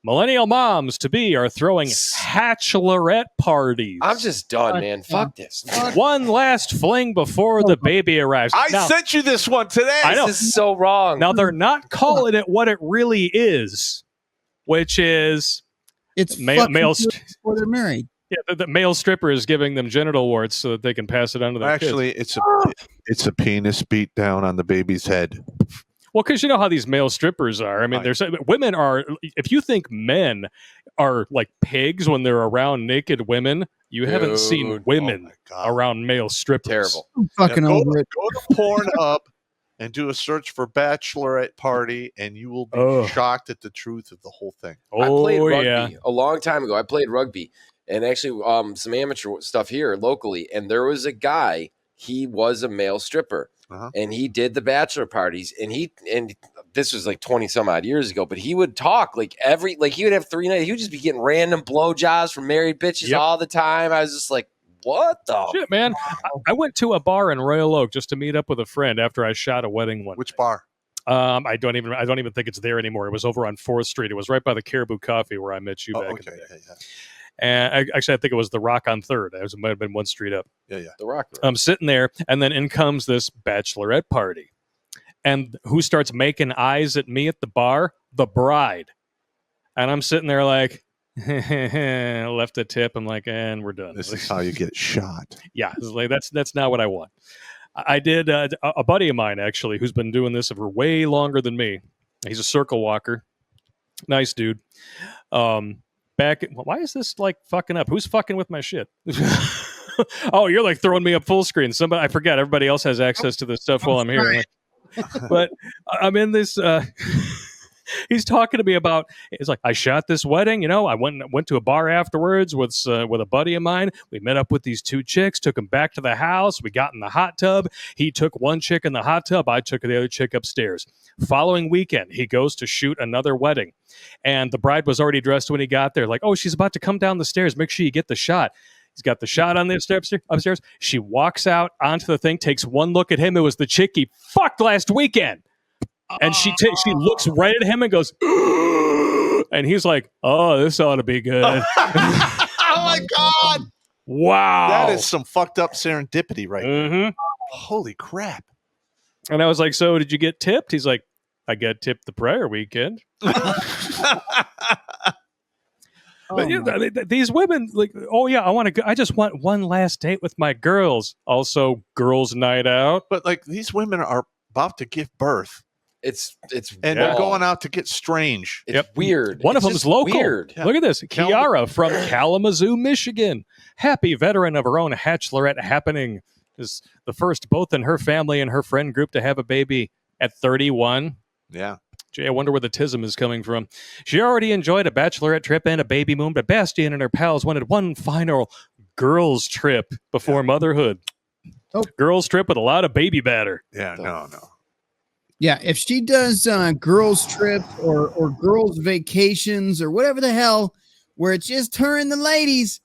millennial moms to be are throwing Hatchelorette parties. I'm just done, man. Fuck this. One last fling before the baby arrives. I sent you this one today. I know. This is so wrong. Now, they're not calling it what it really is, which is It's male before they're married. Yeah, the male stripper is giving them genital warts so that they can pass it on to their kids. It's a penis beat down on the baby's head. Well, because you know how these male strippers are. I mean, women are. If you think men are like pigs when they're around naked women, you haven't seen women around male strippers. Terrible. I'm fucking over it. Go to Pornhub and do a search for bachelorette party, and you will be shocked at the truth of the whole thing. I played rugby a long time ago. I played rugby, and actually some amateur stuff here locally. And there was a guy. He was a male stripper. And he did the bachelor parties, and this was like 20 some odd years ago, but he would talk he would have 3 nights. He would just be getting random blowjobs from married bitches all the time. I was just like, what the shit, man? I went to a bar in Royal Oak just to meet up with a friend after I shot a wedding one. Which bar? I don't even think it's there anymore. It was over on 4th Street. It was right by the Caribou Coffee where I met you back in the day. Yeah. And I think it was the Rock on 3rd. It might have been 1 street up. Yeah. The Rock. I'm sitting there, and then in comes this bachelorette party. And who starts making eyes at me at the bar? The bride. And I'm sitting there like, left a tip. I'm like, and we're done. This is how you get shot. Yeah, that's not what I want. I did a buddy of mine, actually, who's been doing this for way longer than me. He's a circle walker. Nice dude. Why is this like fucking up? Who's fucking with my shit? Oh, you're like throwing me up full screen. I forget. Everybody else has access to this stuff while I'm here. But I'm in this. He's talking to me about. It's like I shot this wedding. You know, I went to a bar afterwards with a buddy of mine. We met up with these 2 chicks. Took them back to the house. We got in the hot tub. He took one chick in the hot tub. I took the other chick upstairs. Following weekend, he goes to shoot another wedding, and the bride was already dressed when he got there. Like, oh, she's about to come down the stairs. Make sure you get the shot. He's got the shot on the upstairs. She walks out onto the thing, takes one look at him. It was the chick he fucked last weekend. And she looks right at him and goes, and he's like, oh, this ought to be good. Oh, my God. Wow. That is some fucked up serendipity right there. Holy crap. And I was like, so did you get tipped? He's like, I got tipped the prior weekend. But these women, like, oh yeah, I just want one last date with my girls. Also, girls' night out. But like these women are about to give birth. It's and they're going out to get strange. It's weird. One of them's local. Weird. Yeah. Look at this, Kiara from Kalamazoo, Michigan. Happy veteran of her own Hatchelorette happening. Is the first both in her family and her friend group to have a baby at 31. Yeah. Gee, I wonder where the tism is coming from. She already enjoyed a bachelorette trip and a baby moon, but Bastian and her pals wanted one final girls' trip before motherhood. Oh. Girls' trip with a lot of baby batter. Yeah, no. Yeah, if she does girls' trip or girls' vacations or whatever the hell, where it's just her and the ladies,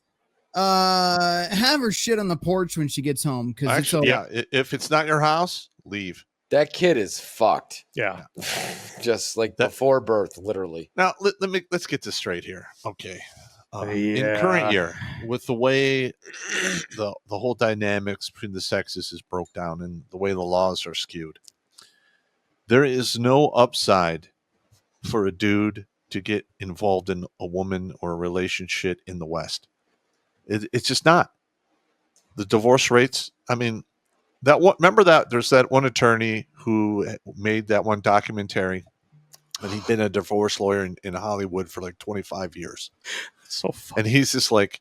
have her shit on the porch when she gets home. Actually, if it's not your house, leave. That kid is fucked. Yeah. Just like before birth, literally. Now, let's get this straight here. Okay. In current year, with the way the whole dynamics between the sexes is broke down and the way the laws are skewed, there is no upside for a dude to get involved in a woman or a relationship in the West. It's just not. The divorce rates, I mean, remember that there's that one attorney who made that one documentary, and he'd been a divorce lawyer in Hollywood for like 25 years. So funny. And he's just like,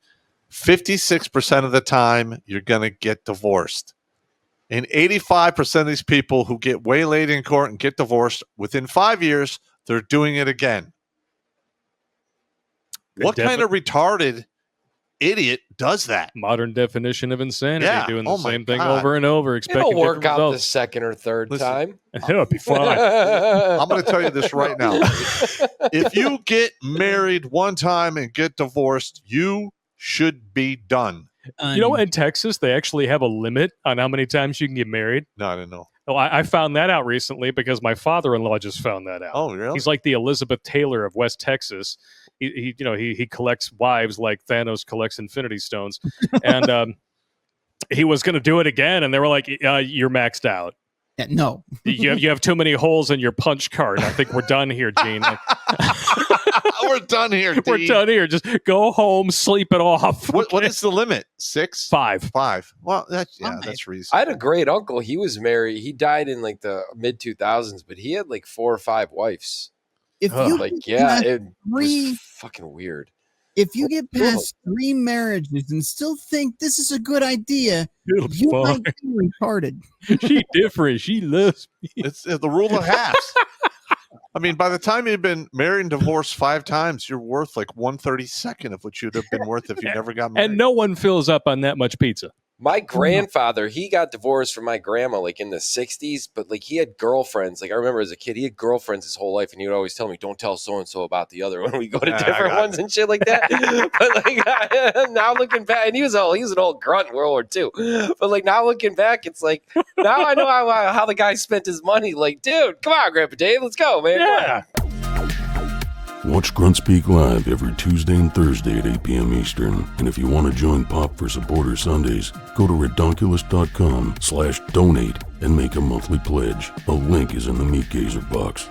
56% of the time you're going to get divorced. And 85% of these people who get waylaid in court and get divorced, within 5 years, they're doing it again. What kind of retarded idiot does that? Modern definition of insanity. Yeah. Doing the same thing over and over. It'll work out the second or third time. It'll be fine. I'm going to tell you this right now. If you get married one time and get divorced, you should be done. You know, in Texas, they actually have a limit on how many times you can get married. No, I didn't know. Oh, I found that out recently because my father-in-law just found that out. Oh, really? He's like the Elizabeth Taylor of West Texas. he collects wives like Thanos collects Infinity Stones, and he was going to do it again, and they were like, "You're maxed out. No, you have too many holes in your punch card. I think we're done here, Gene." We're done here. We're done here. Just go home, sleep it off. What is the limit? 6? 5. 5. Well, that's reasonable. I had a great uncle. He was married. He died in like the mid 2000s, but he had like 4 or 5 wives. If you it was fucking weird. If you get past 3 marriages and still think this is a good idea, you might be retarded. She different. She loves me. It's the rule of halves. I mean, by the time you've been married and divorced 5 times, you're worth like 1/32 of what you'd have been worth if you never got married. And no one fills up on that much pizza. My grandfather, he got divorced from my grandma like in the 60s, but like he had girlfriends. Like I remember as a kid, he had girlfriends his whole life, and he would always tell me, "Don't tell so and so about the other one." We go to different ones and shit like that. But like now looking back, and he was an old grunt in World War II. But like now looking back, it's like now I know how the guy spent his money. Like, dude, come on, Grandpa Dave, let's go, man. Yeah. Watch Grunt Speak live every Tuesday and Thursday at 8 p.m. Eastern. And if you want to join Pop for Supporter Sundays, go to redonkulous.com/donate and make a monthly pledge. A link is in the Meat Gazer box.